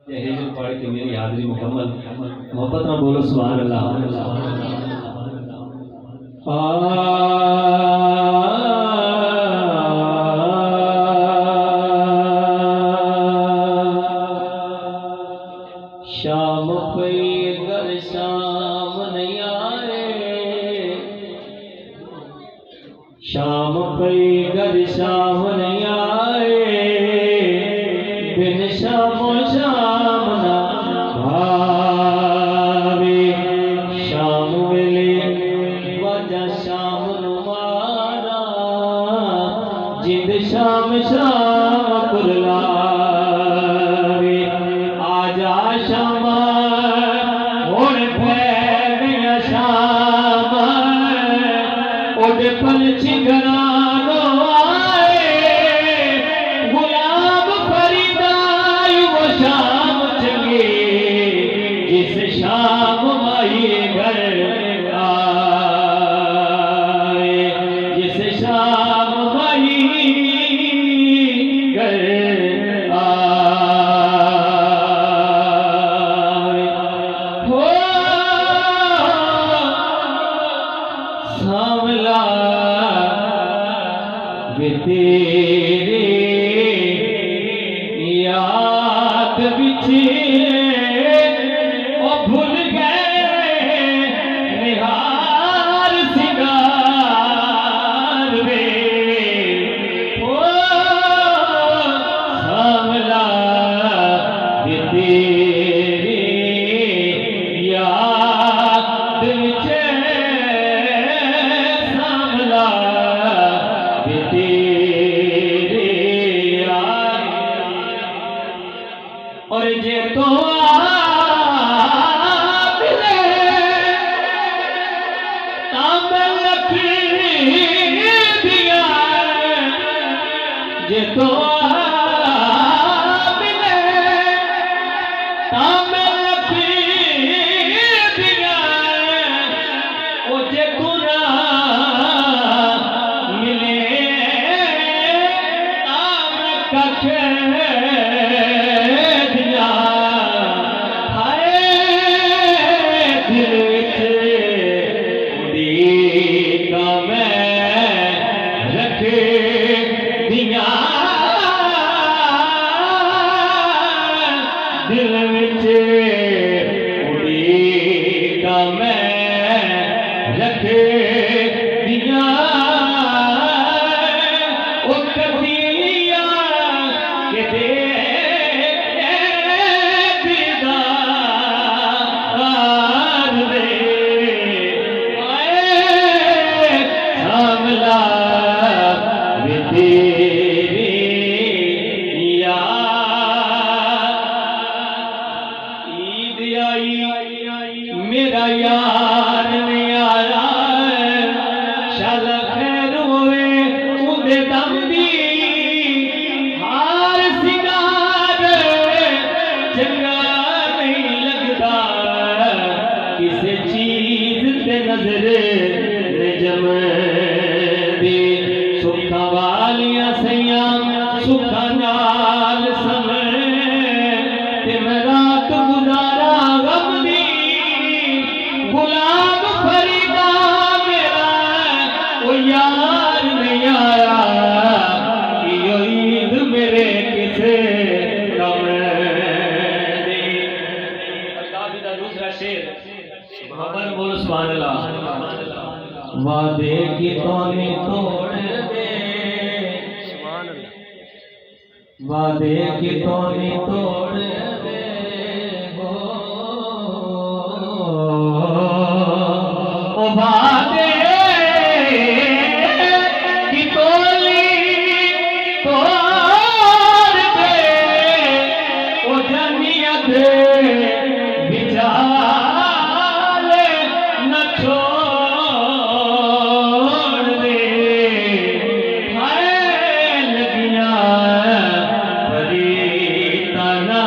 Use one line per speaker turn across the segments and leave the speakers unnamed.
हिजर पढ़ के मेरी हाजिरी मुकम्मल। मोहब्बत में बोलो सुभान अल्लाह। शाम पई घर शाम नहीं आए, शाम पई घर शाम नहीं आए, बिन शामो शाम ना भावे। शाम वेले वाजा शाम नु मारा, जिंद शाम शाम कुरलावे। आजा शामा हुण पै गया शाम, उड पंछी घरानो आए, गुलाब फरीदाई वो शाम चंगे, जिस शाम माई घर आए, जिस शाम माई घर आए। हो सावला वे तेरे याद बिछे, ओ भूल गए निहार सिंगार वे। ओ सावला वे तेरे याद बिछे, सावला वे तेरे याद। और जे तो आप ले ताम लखी दिया, जे तो आप ले ताम लखी दिया, ओ जे तू ना मिले ताम कख दिया। हाय दिल विच उड़ीका मैं रख दिया, दिल विच उड़ीका मैं रख दिया। ओ कदिया के दे दीदार रे, आए सावला वे तेरे याद। ईद आई मेरा यार नहीं आया, शाल खैर होवे उदे दम दी, हार सिंगार चंगा नहीं लगदा, किसे चीज ते नजर जम दी। सुखा वालियां सैयां सुखा नाल समय, ते मैं रात गुजारा गम दी। गुलाब फरीदा मेरा ओ यार नहीं आया, यो ईद मेरे किसे कम दी। काफी दा दूसरा शेर मोहब्बत बोलो सुभान अल्लाह। वादे की तोनी तोड़ दे, वादे की तोनी तोड़ दे, हो ओ वादे की तोली तोड़ दे, ओ जनियत विचाले न छोड़ दे। हाय लगियां फरीदाना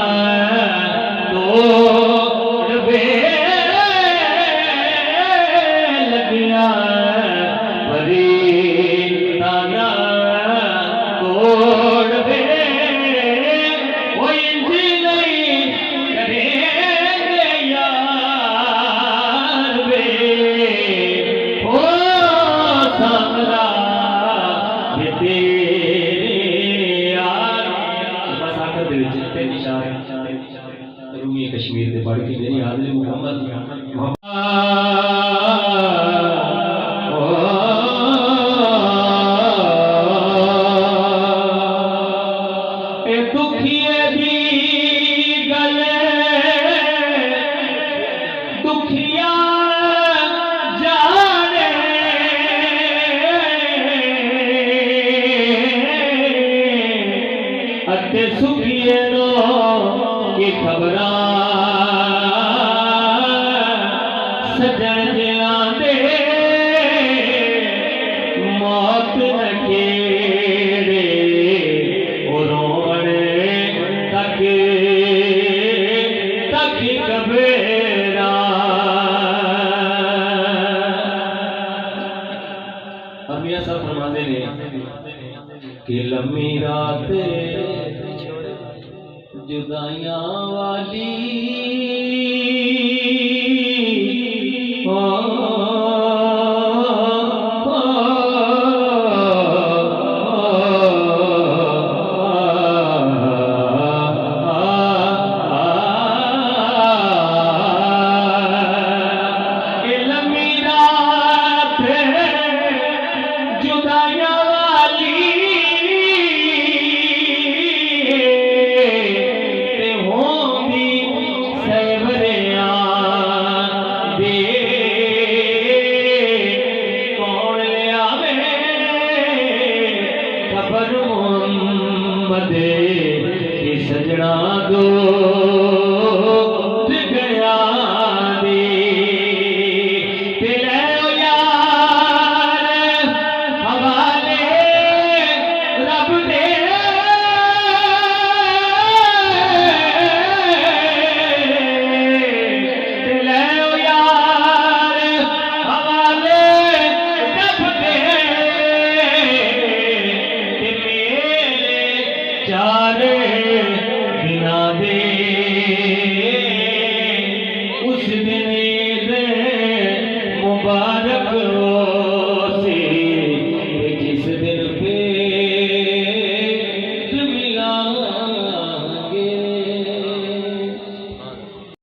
तोड़ दे, लगियां फरीदाना तोड़ दे। ओ इंज नहीं तीन इशारे रूमी कश्मीर से पढ़ के मेरी हाजिरी मुकम्मल दुखिए दी गले दुखिया जाने अते सुखिए नो की खबरा सजन जिलांदे मौत नखेड़े रोने तक तक कबेरा अब यह सब फरमाते ने कि लम्मी रात जुदाइयां वाली सजना दो